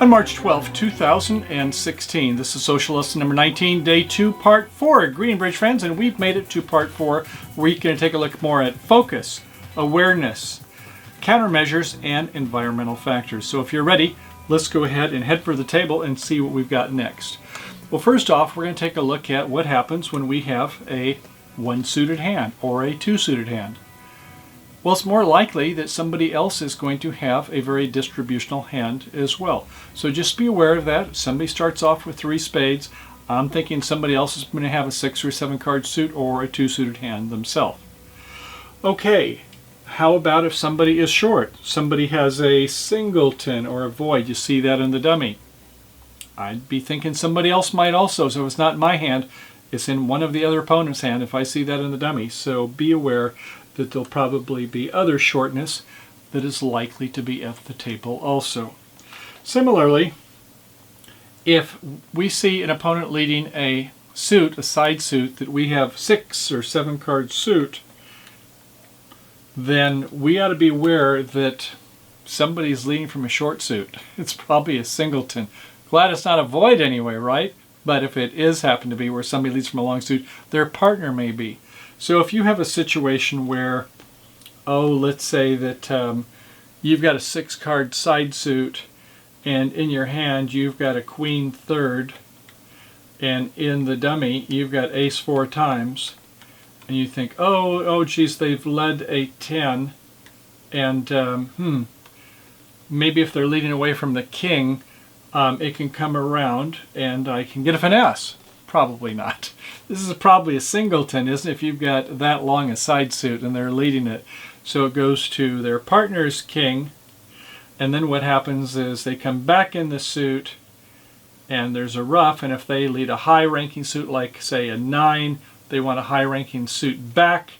On March 12, 2016, this is Social Lesson number 19, Day 2, Part 4. Greenbridge friends, and we've made it to Part 4, where you can take a look more at focus, awareness, countermeasures, and environmental factors. So if you're ready, let's go ahead and head for the table and see what we've got next. Well, first off, we're going to take a look at what happens when we have a one-suited hand or a two-suited hand. Well, it's more likely that somebody else is going to have a very distributional hand as well. So just be aware of that. If somebody starts off with 3 spades, I'm thinking somebody else is going to have a 6 or 7 card suit or a two-suited hand themselves. Okay, how about if somebody is short? Somebody has a singleton or a void. You see that in the dummy. I'd be thinking somebody else might also. So it's not in my hand, it's in one of the other opponent's hand if I see that in the dummy. So be aware that there'll probably be other shortness that is likely to be at the table also. Similarly, if we see an opponent leading a suit, a side suit, that we have 6 or 7 card suit, then we ought to be aware that somebody's leading from a short suit. It's probably a singleton. Glad it's not a void anyway, right? But if it is happen to be where somebody leads from a long suit, their partner may be. So if you have a situation where, let's say that you've got a 6 card side suit, and in your hand you've got a queen third, and in the dummy you've got ace 4 times, and you think, oh geez, they've led a 10, and maybe if they're leading away from the king, it can come around and I can get a finesse. Probably not. This is probably a singleton, isn't it, if you've got that long a side suit and they're leading it. So it goes to their partner's king, and then what happens is they come back in the suit and there's a ruff, and if they lead a high ranking suit like say a 9, they want a high ranking suit back.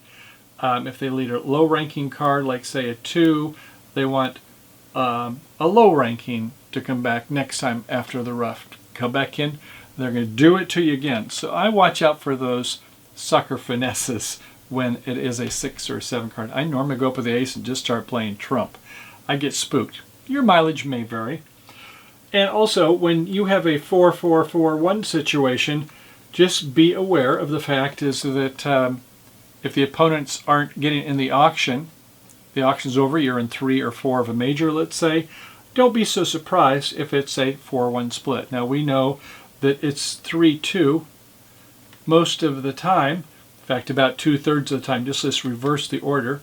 If they lead a low ranking card like say a 2, they want a low ranking to come back next time after the ruff. Come back in. They're going to do it to you again. So I watch out for those sucker finesses when it is a 6 or 7 card. I normally go up with the ace and just start playing trump. I get spooked. Your mileage may vary. And also, when you have a 4-4-4-1 situation, just be aware of the fact is that if the opponents aren't getting in the auction's over, you're in 3 or 4 of a major, let's say, don't be so surprised if it's a 4-1 split. Now we know that it's 3-2 most of the time. In fact, about 2/3 of the time. Just let's reverse the order.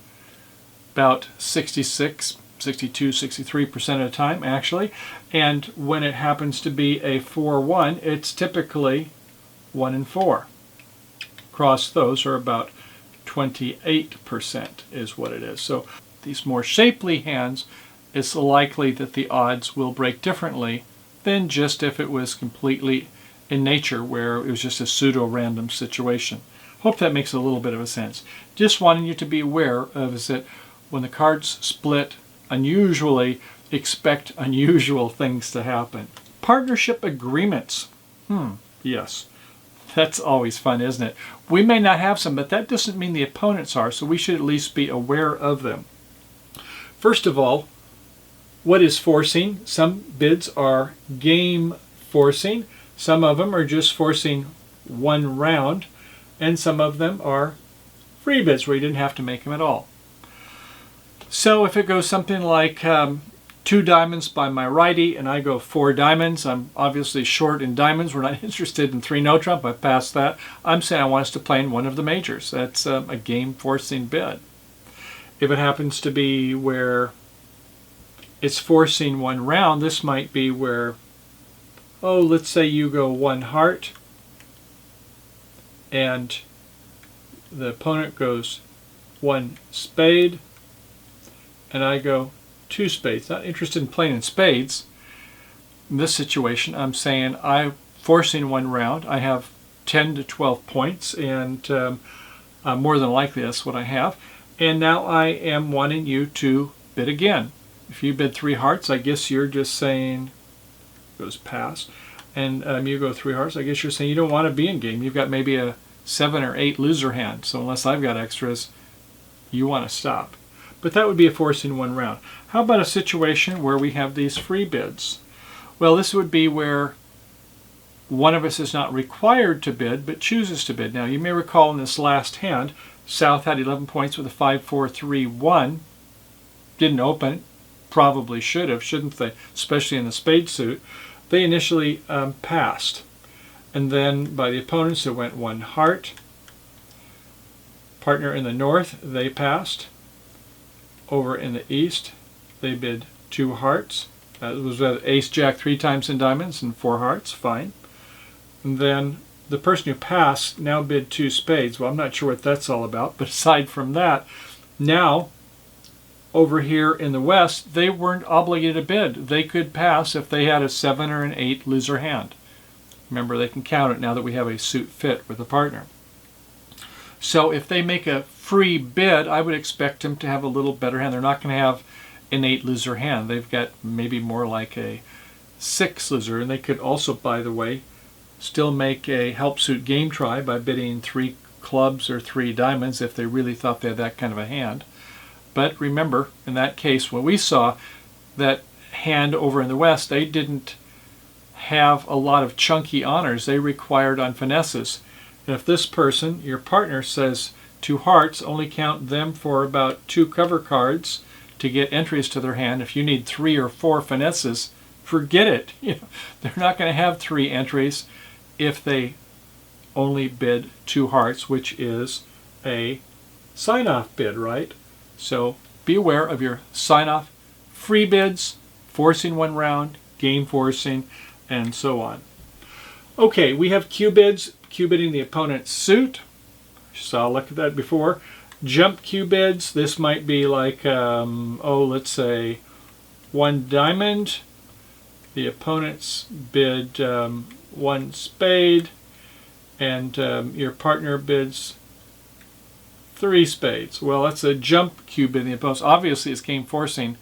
About 66, 62, 63% of the time, actually. And when it happens to be a 4-1, it's typically 1 and 4. Cross those are about 28% is what it is. So these more shapely hands, it's likely that the odds will break differently than just if it was completely in nature where it was just a pseudo-random situation. Hope that makes a little bit of a sense. Just wanting you to be aware of is that when the cards split unusually, expect unusual things to happen. Partnership agreements. Yes. That's always fun, isn't it? We may not have some, but that doesn't mean the opponents are, so we should at least be aware of them. First of all, what is forcing? Some bids are game forcing. Some of them are just forcing 1 round. And some of them are free bids where you didn't have to make them at all. So if it goes something like 2 diamonds by my righty and I go 4 diamonds, I'm obviously short in diamonds. We're not interested in 3 no trump. I've passed that. I'm saying I want us to play in one of the majors. That's a game forcing bid. If it happens to be where it's forcing 1 round, this might be where, let's say you go 1 heart and the opponent goes 1 spade and I go 2 spades. Not interested in playing in spades. In this situation, I'm saying I'm forcing 1 round. I have 10 to 12 points, and more than likely that's what I have. And now I am wanting you to bid again. If you bid 3 hearts, I guess you're just saying, goes pass, and you go 3 hearts, I guess you're saying you don't want to be in game. You've got maybe a 7 or 8 loser hand, so unless I've got extras, you want to stop. But that would be a forcing 1 round. How about a situation where we have these free bids? Well, this would be where one of us is not required to bid, but chooses to bid. Now, you may recall in this last hand, South had 11 points with a 5-4-3-1. Didn't open. Probably should have, shouldn't they? Especially in the spade suit. They initially passed. And then by the opponents, it went 1 heart. Partner in the north, they passed. Over in the east, they bid 2 hearts. That was ace, jack 3 times in diamonds and 4 hearts. Fine. And then the person who passed now bid 2 spades. Well, I'm not sure what that's all about, but aside from that, now over here in the west, they weren't obligated to bid. They could pass if they had a 7 or an 8 loser hand. Remember, they can count it now that we have a suit fit with a partner. So if they make a free bid, I would expect them to have a little better hand. They're not going to have an 8 loser hand. They've got maybe more like a 6 loser. And they could also, by the way, still make a help suit game try by bidding 3 clubs or 3 diamonds if they really thought they had that kind of a hand. But remember, in that case, when we saw that hand over in the west, they didn't have a lot of chunky honors. They required on finesses. And if this person, your partner, says 2 hearts, only count them for about 2 cover cards to get entries to their hand. If you need 3 or 4 finesses, forget it. They're not going to have 3 entries if they only bid 2 hearts, which is a sign-off bid, right? So be aware of your sign-off free bids, forcing 1 round, game forcing, and so on. Okay, we have Q bids, Q bidding the opponent's suit. Saw a look at that before. Jump Q bids, this might be like, let's say 1 diamond. The opponent's bid 1 spade, and your partner bids 3 spades. Well, that's a jump Q bid in the opponent's. Obviously, it's game forcing.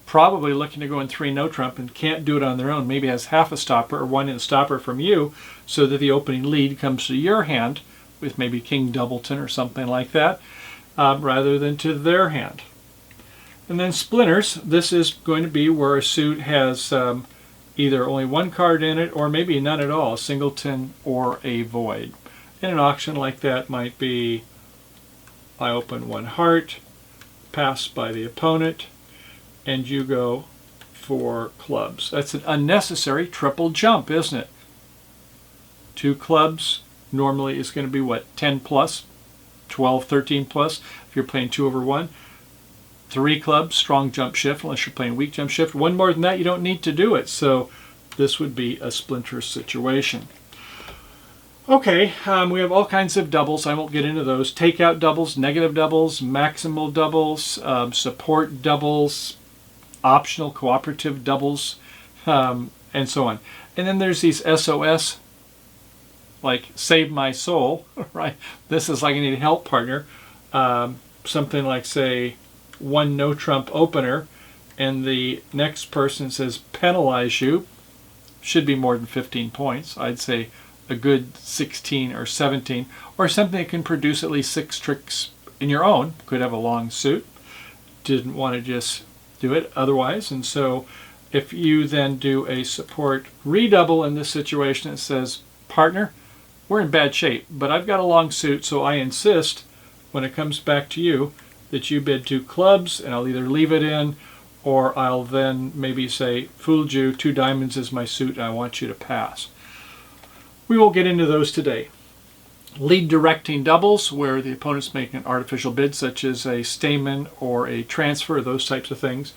Probably looking to go in 3 no trump and can't do it on their own. Maybe has half a stopper or 1 in stopper from you, so that the opening lead comes to your hand with maybe King Doubleton or something like that, rather than to their hand. And then splinters. This is going to be where a suit has either only 1 card in it or maybe none at all, a singleton or a void. In an auction like that might be, I open 1 heart, pass by the opponent, and you go for clubs. That's an unnecessary triple jump, isn't it? 2 clubs normally is going to be what, 10 plus, 12, 13 plus if you're playing 2 over 1. 3 clubs, strong jump shift, unless you're playing weak jump shift. 1 more than that, you don't need to do it. So this would be a splinter situation. Okay, we have all kinds of doubles. I won't get into those. Takeout doubles, negative doubles, maximal doubles, support doubles, optional cooperative doubles, and so on. And then there's these SOS, like save my soul, right? This is like I need a help partner. Something like, say, 1 no trump opener, and the next person says penalize you. Should be more than 15 points. I'd say a good 16 or 17, or something that can produce at least 6 tricks in your own. Could have a long suit. Didn't want to just do it otherwise. And so if you then do a support redouble in this situation, it says, partner, we're in bad shape, but I've got a long suit, so I insist when it comes back to you that you bid 2 clubs, and I'll either leave it in or I'll then maybe say, fooled you, 2 diamonds is my suit and I want you to pass. We won't get into those today. Lead directing doubles, where the opponent's making an artificial bid, such as a stamen or a transfer, those types of things,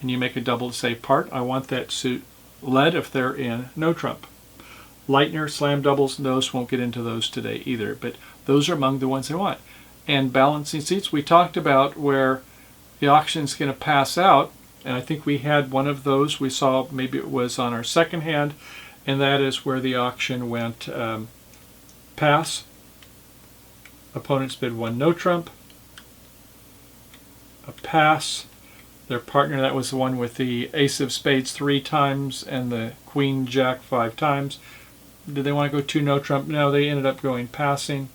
and you make a double to say, part, I want that suit led if they're in no trump. Lightner, slam doubles, those won't get into those today either, but those are among the ones I want. And balancing seats, we talked about where the auction's going to pass out, and I think we had one of those. We saw, maybe it was on our second hand, and that is where the auction went pass. Opponents bid 1 no trump, a pass. Their partner, that was the one with the ace of spades 3 times and the queen jack 5 times. Did they want to go 2 no trump? No, they ended up going passing.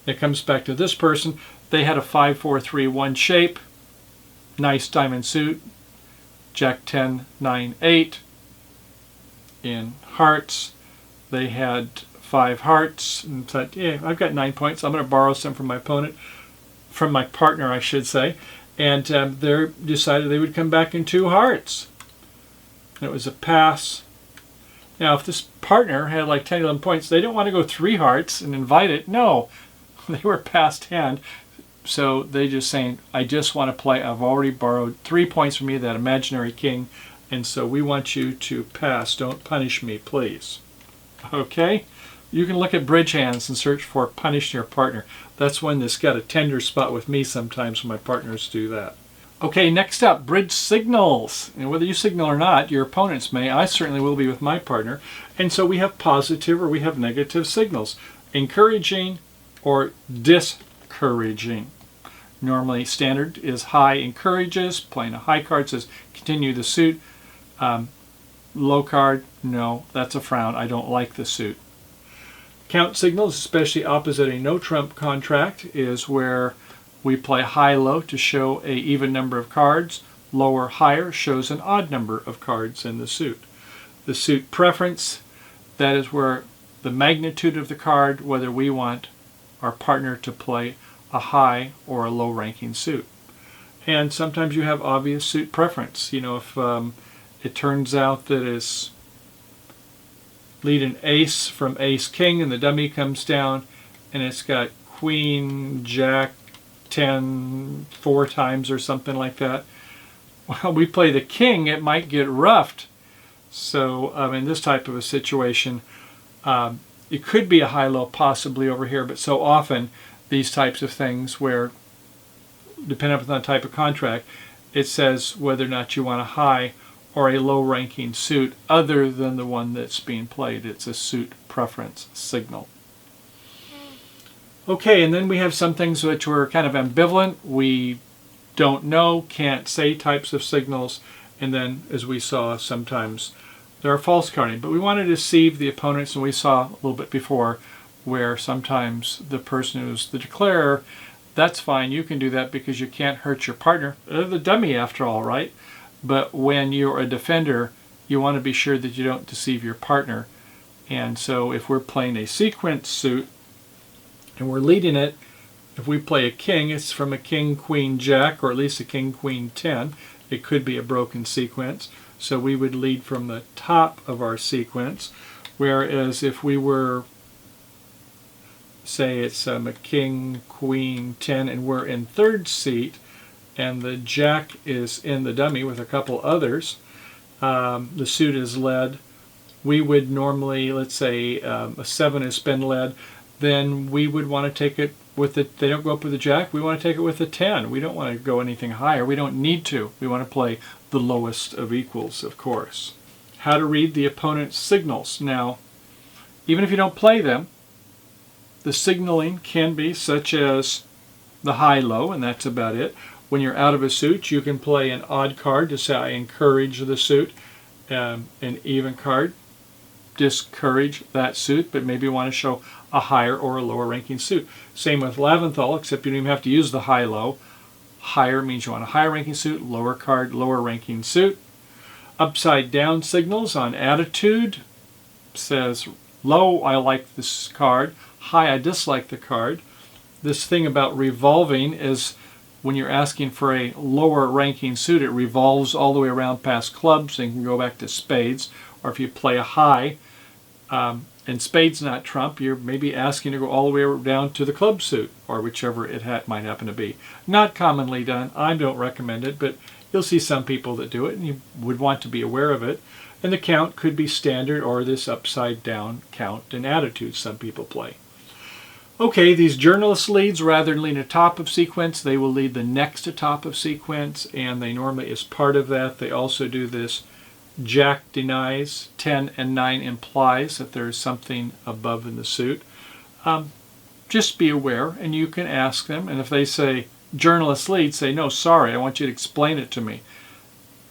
It comes back to this person. They had a 5-4-3-1 shape. Nice diamond suit. Jack 10, 9, 8. in hearts. They had 5 hearts and said, yeah, I've got 9 points. I'm going to borrow some from my opponent, from my partner, I should say. And they decided they would come back in 2 hearts. And it was a pass. Now, if this partner had like 10, 11 points, they didn't want to go 3 hearts and invite it. No, they were past hand. So they just saying, I just want to play. I've already borrowed 3 points from you, that imaginary king. And so we want you to pass. Don't punish me, please. Okay? You can look at bridge hands and search for punish your partner. That's one that's got a tender spot with me sometimes when my partners do that. Okay, next up, bridge signals. And whether you signal or not, your opponents may. I certainly will be with my partner. And so we have positive or we have negative signals. Encouraging or discouraging. Normally standard is high encourages. Playing a high card says continue the suit. Low card, no, that's a frown. I don't like the suit. Count signals, especially opposite a no trump contract, is where we play high-low to show an even number of cards. Lower-higher shows an odd number of cards in the suit. The suit preference, that is where the magnitude of the card, whether we want our partner to play a high or a low-ranking suit. And sometimes you have obvious suit preference. You know, if it turns out that it's lead an ace from ace king and the dummy comes down and it's got queen, jack, 10, 4 times or something like that. Well, we play the king, it might get roughed. So in this type of a situation, it could be a high-low possibly over here, but so often these types of things where, depending upon the type of contract, it says whether or not you want a high or a low-ranking suit other than the one that's being played. It's a suit preference signal. Okay, and then we have some things which were kind of ambivalent. We don't know, can't say types of signals. And then, as we saw, sometimes there are false carding. But we want to deceive the opponents, and we saw a little bit before where sometimes the person who's the declarer, that's fine, you can do that because you can't hurt your partner. They're the dummy after all, right? But when you're a defender, you want to be sure that you don't deceive your partner. And so if we're playing a sequence suit and we're leading it, if we play a king, it's from a king, queen, jack, or at least a king, queen, 10. It could be a broken sequence. So we would lead from the top of our sequence. Whereas if we were, say it's a king, queen, 10, and we're in third seat, and the jack is in the dummy with a couple others, the suit is led. We would normally, let's say a 7 has been led, then we would want to take it with it. They don't go up with the jack. We want to take it with a 10. We don't want to go anything higher. We don't need to. We want to play the lowest of equals, of course. How to read the opponent's signals. Now, even if you don't play them, the signaling can be such as the high-low, and that's about it. When you're out of a suit, you can play an odd card to say, I encourage the suit. An even card, discourage that suit, but maybe you want to show a higher or a lower ranking suit. Same with Laventhal, except you don't even have to use the high-low. Higher means you want a higher ranking suit, lower card, lower ranking suit. Upside down signals on attitude says low, I like this card. High, I dislike the card. This thing about revolving is when you're asking for a lower ranking suit, it revolves all the way around past clubs and can go back to spades. Or if you play a high and spades not trump, you're maybe asking to go all the way down to the club suit or whichever it might happen to be. Not commonly done. I don't recommend it, but you'll see some people that do it and you would want to be aware of it. And the count could be standard or this upside down count and attitude some people play. Okay, these journalist leads, rather than lead atop of sequence, they will lead the next atop of sequence, and they normally, as part of that, they also do this jack denies, 10 and 9 implies that there is something above in the suit. Just be aware, and you can ask them, and if they say journalist lead, say, no, sorry, I want you to explain it to me.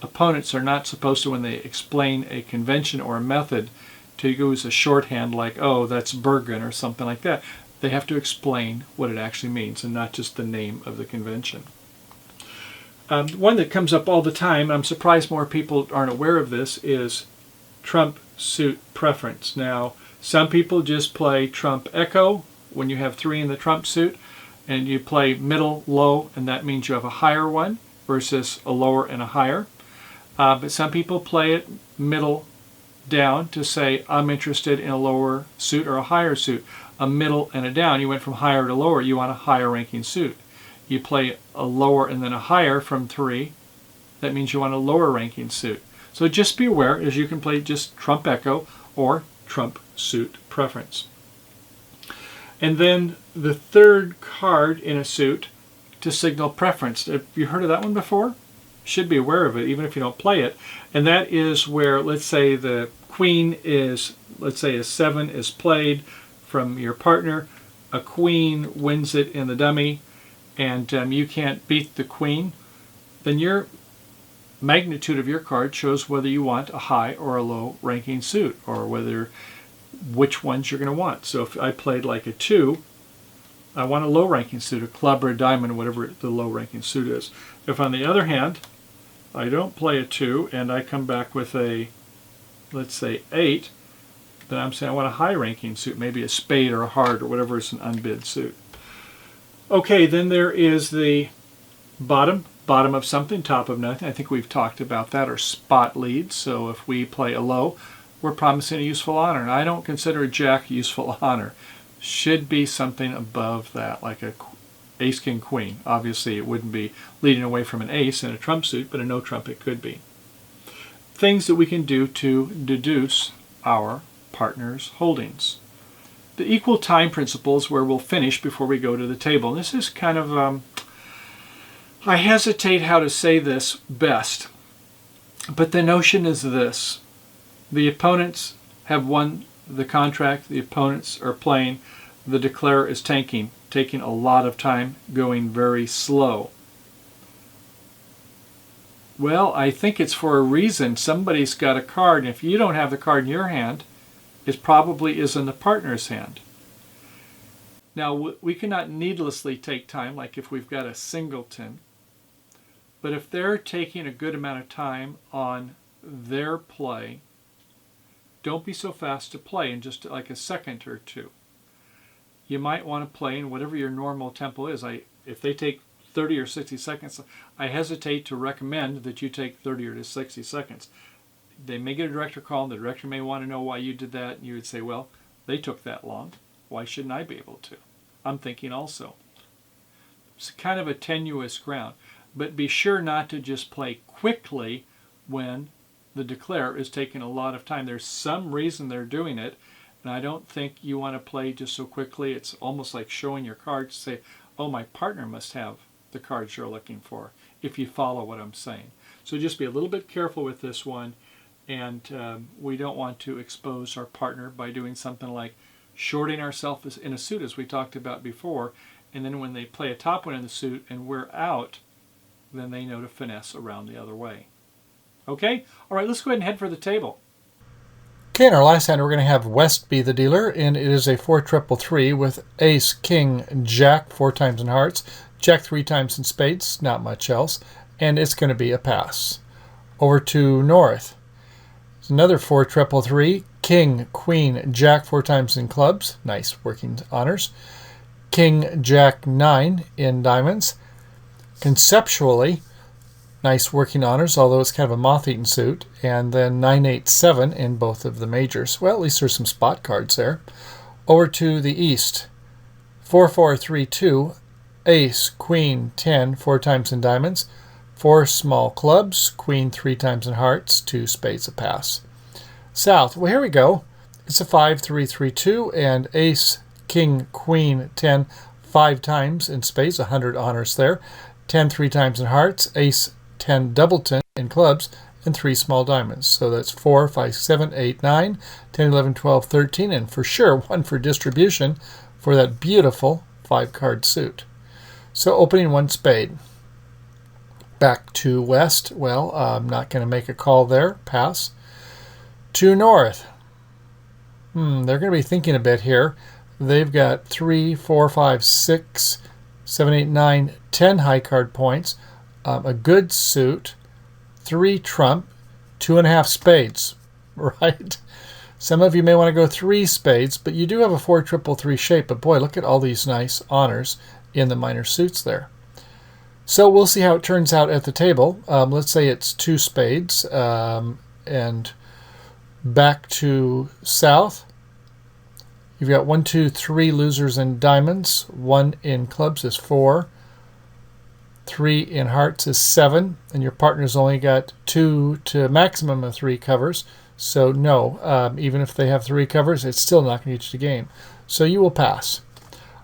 Opponents are not supposed to, when they explain a convention or a method, to use a shorthand like, oh, that's Bergen or something like that. They have to explain what it actually means and not just the name of the convention. One that comes up all the time, I'm surprised more people aren't aware of this, is trump suit preference. Now, some people just play trump echo when you have 3 in the trump suit, and you play middle, low, and that means you have a higher one versus a lower and a higher. But some people play it middle down to say, I'm interested in a lower suit or a higher suit. A middle and a down, you went from higher to lower, you want a higher ranking suit. You play a lower and then a higher from 3, that means you want a lower ranking suit. So just be aware, as you can play just trump echo or trump suit preference. And then the third card in a suit to signal preference. Have you heard of that one before? Should be aware of it, even if you don't play it. And that is where, let's say the queen is, let's say a 7 is played from your partner. A queen wins it in the dummy, and you can't beat the queen. Then your magnitude of your card shows whether you want a high or a low ranking suit, or which ones you're going to want. So if I played like a 2, I want a low ranking suit, a club or a diamond, whatever the low ranking suit is. If on the other hand, I don't play a 2 and I come back with a, let's say 8, then I'm saying I want a high ranking suit, maybe a spade or a heart or whatever is an unbid suit. Okay, then there is the bottom of something, top of nothing. I think we've talked about that, or spot leads. So if we play a low, we're promising a useful honor. And I don't consider a jack useful honor. Should be something above that, like a ace, king, queen. Obviously, it wouldn't be leading away from an ace in a trump suit, but a no trump it could be. Things that we can do to deduce our partner's holdings. The equal time principle is where we'll finish before we go to the table. And this is kind of, I hesitate how to say this best, but the notion is this. The opponents have won the contract, the opponents are playing, the declarer is taking a lot of time, going very slow. Well, I think it's for a reason. Somebody's got a card, and if you don't have the card in your hand, it probably is in the partner's hand. Now, we cannot needlessly take time, like if we've got a singleton, but if they're taking a good amount of time on their play, don't be so fast to play in just like a second or two. You might want to play in whatever your normal tempo is. If they take 30 or 60 seconds, I hesitate to recommend that you take 30 or 60 seconds. They may get a director call, and the director may want to know why you did that, and you would say, well, they took that long. Why shouldn't I be able to? I'm thinking also. It's kind of a tenuous ground, but be sure not to just play quickly when the declare is taking a lot of time. There's some reason they're doing it, and I don't think you want to play just so quickly. It's almost like showing your cards to say, oh, my partner must have the cards you're looking for, if you follow what I'm saying. So just be a little bit careful with this one, and we don't want to expose our partner by doing something like shorting ourselves in a suit, as we talked about before, and then when they play a top one in the suit and we're out, then they know to finesse around the other way. Okay? All right, let's go ahead and head for the table. Okay, in our last hand, we're going to have West be the dealer, and it is a 4-3-3 with Ace, King, Jack 4 times in hearts, Jack 3 times in spades, not much else, and it's going to be a pass. Over to North. It's another 4-3-3, King, Queen, Jack 4 times in clubs, nice working honors, King, Jack 9 in diamonds. Conceptually, nice working honors, although it's kind of a moth-eaten suit. And then 9-8-7 in both of the majors. Well, at least there's some spot cards there. Over to the East. 4-4-3-2. Ace, Queen, 10, 4 times in diamonds. 4 small clubs. Queen 3 times in hearts. 2 spades a pass. South. Well, here we go. It's a 5-3-3-2. And Ace, King, Queen, 10, 5 times in spades. 100 honors there. 10 3 times in hearts. Ace, 10 doubleton in clubs, and 3 small diamonds. So that's 4, 5, 7, 8, 9, 10, 11, 12, 13, and for sure 1 for distribution for that beautiful 5-card suit. So opening 1 spade. Back to West. Well, I'm not going to make a call there. Pass. To North. They're going to be thinking a bit here. They've got 3, 4, 5, 6, 7, 8, 9, 10 high card points. A good suit, 3 trump, 2.5 spades. right? Some of you may want to go 3 spades, but you do have a 4-3-3 shape. But boy, look at all these nice honors in the minor suits there. So we'll see how it turns out at the table. Let's say it's 2 spades, and back to south. You've got 1, 2, 3 losers in diamonds. 1 in clubs is 4. 3 in hearts is 7, and your partner's only got 2 to a maximum of 3 covers. So no, even if they have 3 covers, it's still not going to get you the game. So you will pass.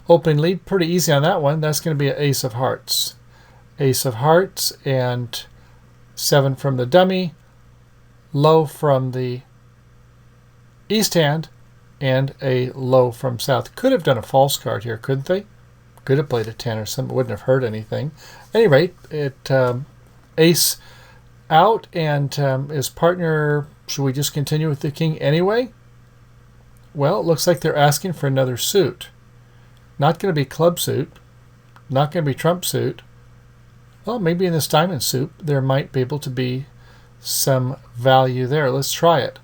Opening lead, pretty easy on that one. That's going to be an ace of hearts. Ace of hearts and 7 from the dummy, low from the east hand, and a low from south. Could have done a false card here, couldn't they? Could have played a 10 or something. It wouldn't have hurt anything. At any rate, it ace out, and his partner, should we just continue with the king anyway? Well, it looks like they're asking for another suit. Not going to be club suit. Not going to be trump suit. Well, maybe in this diamond suit, there might be able to be some value there. Let's try it.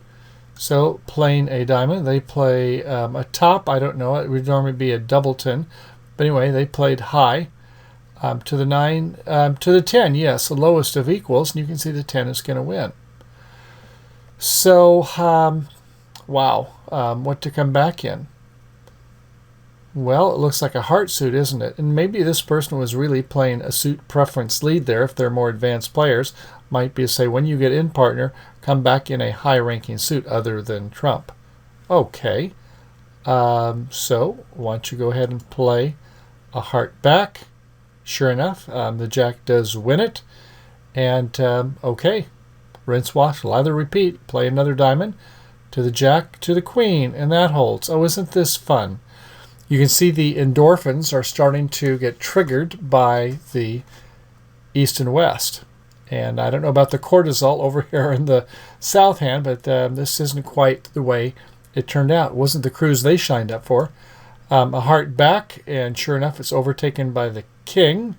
So, playing a diamond, they play a top. I don't know. It would normally be a doubleton. But anyway, they played high. To the 9, to the 10, yes, the lowest of equals, and you can see the 10 is going to win. So, wow, what to come back in? Well, it looks like a heart suit, isn't it? And maybe this person was really playing a suit preference lead there. If they're more advanced players, might be to say, when you get in, partner, come back in a high-ranking suit other than trump. Okay, so why don't you go ahead and play a heart back? Sure enough, the jack does win it. And, okay, rinse, wash, lather, repeat. Play another diamond to the jack, to the queen, and that holds. Oh, isn't this fun? You can see the endorphins are starting to get triggered by the east and west. And I don't know about the cortisol over here in the south hand, but this isn't quite the way it turned out. It wasn't the cruise they shined up for. A heart back, and sure enough, it's overtaken by the king.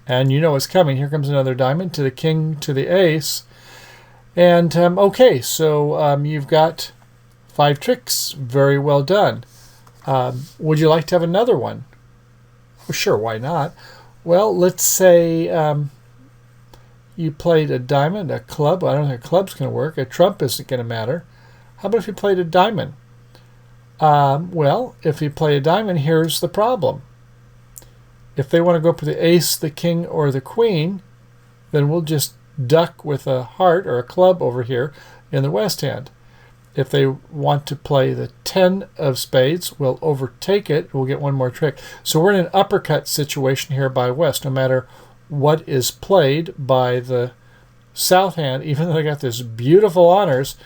And you know what's coming. Here comes another diamond to the king, to the ace. And, okay, so you've got 5 tricks. Very well done. Would you like to have another one? Well, sure, why not? Well, let's say you played a diamond, a club. I don't think a club's going to work. A trump isn't going to matter. How about if you played a diamond? Well, if you play a diamond, here's the problem. If they want to go for the ace, the king, or the queen, then we'll just duck with a heart or a club over here in the west hand. If they want to play the 10 of spades, we'll overtake it. We'll get one more trick. So we're in an uppercut situation here by west, no matter what is played by the south hand, even though they got this beautiful honors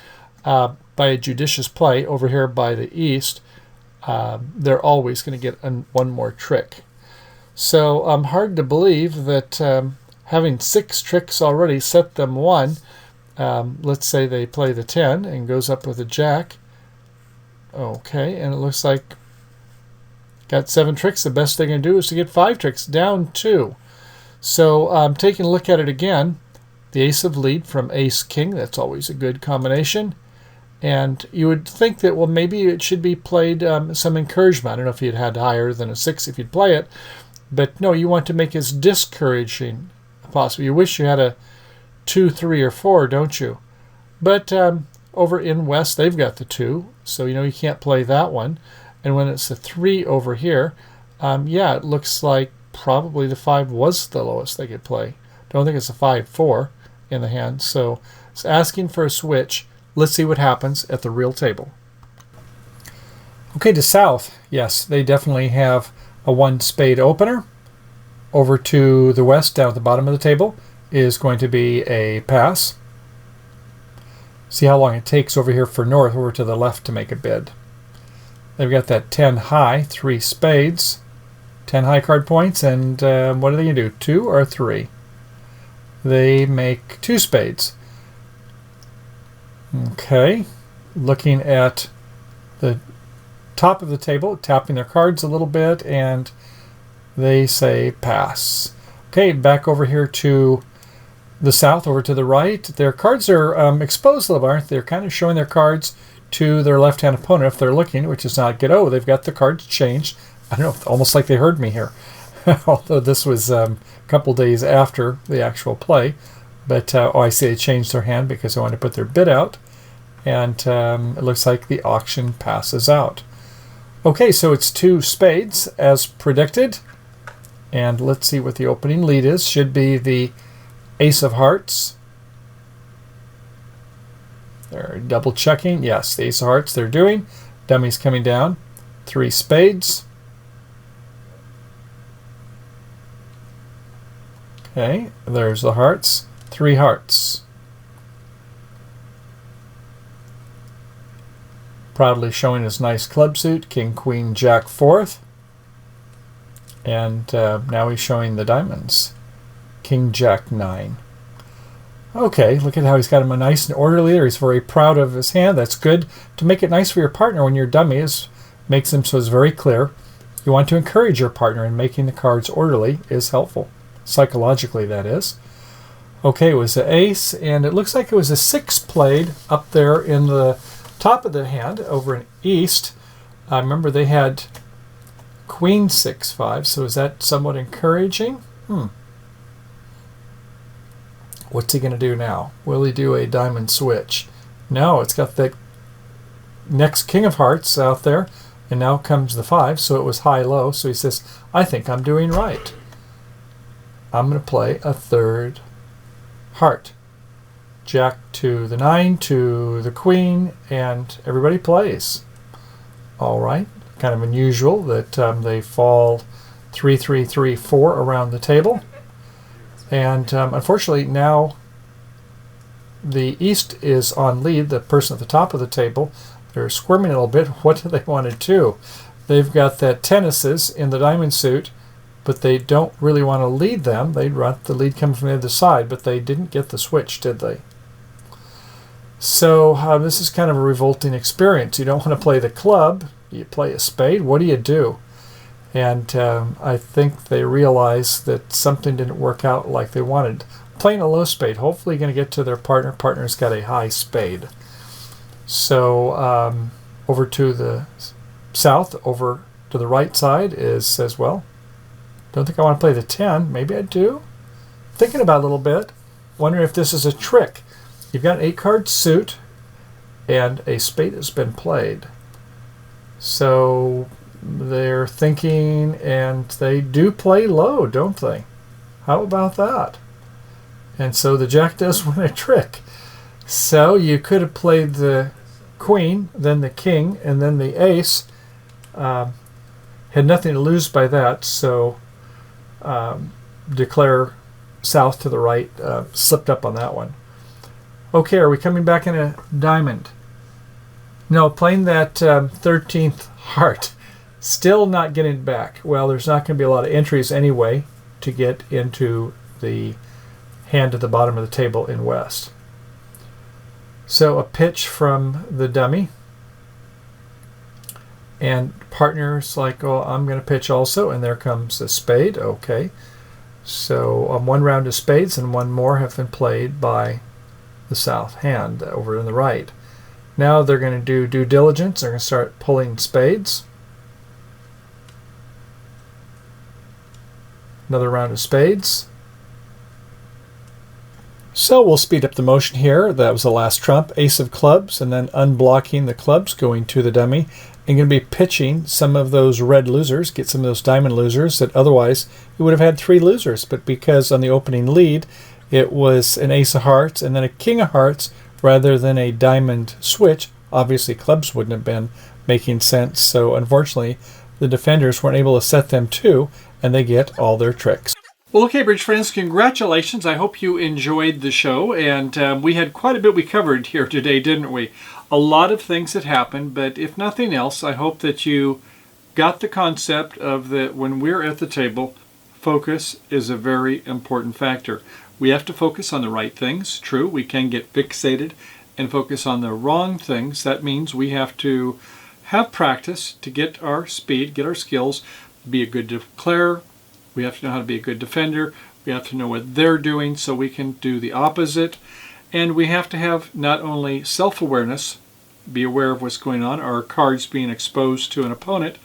by a judicious play over here by the east, they're always going to get one more trick. So hard to believe that having 6 tricks already set them one. Let's say they play the 10 and goes up with a jack. Okay, and it looks like got 7 tricks. The best they can do is to get 5 tricks, down 2. So taking a look at it again, the ace of lead from ace king, that's always a good combination. And you would think that, well, maybe it should be played some encouragement. I don't know if you'd had higher than a 6 if you'd play it. But no, you want to make it as discouraging as possible. You wish you had a 2, 3, or 4, don't you? But over in west, they've got the 2. So, you can't play that one. And when it's the 3 over here, yeah, it looks like probably the 5 was the lowest they could play. Don't think it's a 5-4 in the hand. So it's asking for a switch. Let's see what happens at the real table. Okay, to south, yes, they definitely have a 1 spade opener. Over to the west, down at the bottom of the table, is going to be a pass. See how long it takes over here for north, over to the left to make a bid. They've got that 10 high, 3 spades, 10 high card points, and what are they going to do, 2 or 3? They make 2 spades. Okay, looking at the top of the table, tapping their cards a little bit, and they say pass. Okay, back over here to the South over to the right. Their cards are exposed a little, aren't they? They're kind of showing their cards to their left-hand opponent if they're looking, which is not good. Oh, they've got the cards changed. I don't know, almost like they heard me here. Although this was a couple days after the actual play. But, oh, I see they changed their hand because they wanted to put their bid out. And it looks like the auction passes out. Okay, so it's 2 spades as predicted. And let's see what the opening lead is. Should be the Ace of Hearts. They're double checking. Yes, the Ace of Hearts they're doing. Dummy's coming down. 3 spades. Okay, there's the hearts. 3 hearts. Proudly showing his nice club suit. King, Queen, Jack, 4th. And now he's showing the diamonds. King, Jack, 9. Okay, look at how he's got him a nice and orderly there. He's very proud of his hand. That's good to make it nice for your partner when your dummy makes them so it's very clear. You want to encourage your partner in making the cards orderly is helpful. Psychologically, that is. Okay, it was an ace, and it looks like it was a 6 played up there in the top of the hand over in East. I remember they had Queen 6-5, so is that somewhat encouraging? What's he going to do now? Will he do a diamond switch? No, it's got the next King of Hearts out there, and now comes the 5, so it was high-low, so he says, I think I'm doing right. I'm going to play a 3rd heart. Jack to the 9, to the Queen, and everybody plays. All right, kind of unusual that they fall 3, 3, 3, 4 around the table. And unfortunately now the East is on lead, the person at the top of the table. They're squirming a little bit. What do they want to do? They've got that tennises in the diamond suit, but they don't really want to lead them. They'd want the lead coming from the other side, but they didn't get the switch, did they? So this is kind of a revolting experience. You don't want to play the club. You play a spade. What do you do? And I think they realized that something didn't work out like they wanted. Playing a low spade, hopefully going to get to their partner. Partner's got a high spade. So over to the South, over to the right side says, well, don't think I want to play the 10. Maybe I do. Thinking about it a little bit. Wondering if this is a trick. You've got an 8-card suit, and a spade has been played. So they're thinking, and they do play low, don't they? How about that? And so the Jack does win a trick. So you could have played the Queen, then the King, and then the Ace. Had nothing to lose by that, so declare South to the right. Slipped up on that one. Okay, are we coming back in a diamond? No, playing that 13th heart. Still not getting it back. Well, there's not going to be a lot of entries anyway to get into the hand at the bottom of the table in West. So a pitch from the dummy. And partners like, oh, I'm going to pitch also, and there comes a spade. Okay. So 1 round of spades and 1 more have been played by the South hand over on the right. Now they're going to do due diligence. They're going to start pulling spades. Another round of spades. So we'll speed up the motion here. That was the last trump, Ace of Clubs, and then unblocking the clubs, going to the dummy, and going to be pitching some of those red losers, get some of those diamond losers that otherwise you would have had 3 losers. But because on the opening lead it was an Ace of Hearts and then a King of Hearts rather than a diamond switch, obviously clubs wouldn't have been making sense. So unfortunately the defenders weren't able to set them too, and they get all their tricks. Well, okay, bridge friends, congratulations. I hope you enjoyed the show, and we had quite a bit we covered here today, didn't we? A lot of things that happened, but if nothing else, I hope that you got the concept of that when we're at the table, focus is a very important factor. We have to focus on the right things. True, we can get fixated and focus on the wrong things. That means we have to have practice to get our speed, get our skills, be a good declarer. We have to know how to be a good defender. We We have to know what they're doing so we can do the opposite. And we have to have not only self-awareness, be aware of what's going on, are cards being exposed to an opponent,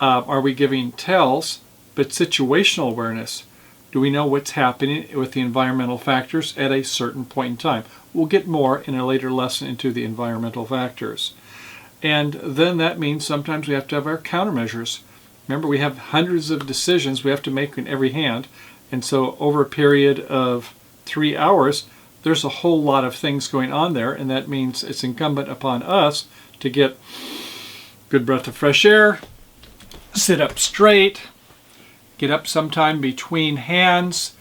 are we giving tells, but situational awareness. Do we know what's happening with the environmental factors at a certain point in time? We'll get more in a later lesson into the environmental factors. And then that means sometimes we have to have our countermeasures. Remember, we have hundreds of decisions we have to make in every hand. And so over a period of 3 hours, there's a whole lot of things going on there. And that means it's incumbent upon us to get a good breath of fresh air, sit up straight, get up sometime between hands,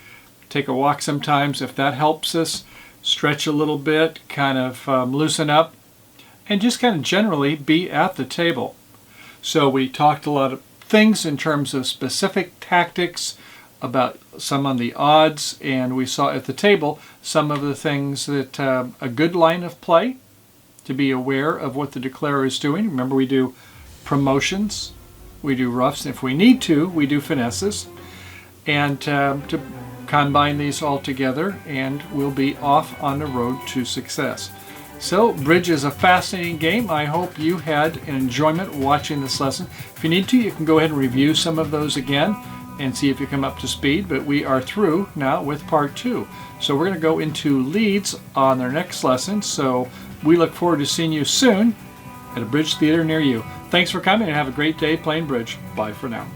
take a walk sometimes if that helps us, stretch a little bit, kind of loosen up, and just kind of generally be at the table. So we talked a lot of things in terms of specific tactics, about some on the odds, and we saw at the table some of the things that a good line of play, to be aware of what the declarer is doing. Remember, we do promotions, we do roughs, and if we need to, we do finesses, and to combine these all together, and we'll be off on the road to success. So, bridge is a fascinating game. I hope you had an enjoyment watching this lesson. If you need to, you can go ahead and review some of those again and see if you come up to speed, but we are through now with part 2. So we're going to go into leads on our next lesson, so we look forward to seeing you soon at a bridge theater near you. Thanks for coming and have a great day playing bridge. Bye for now.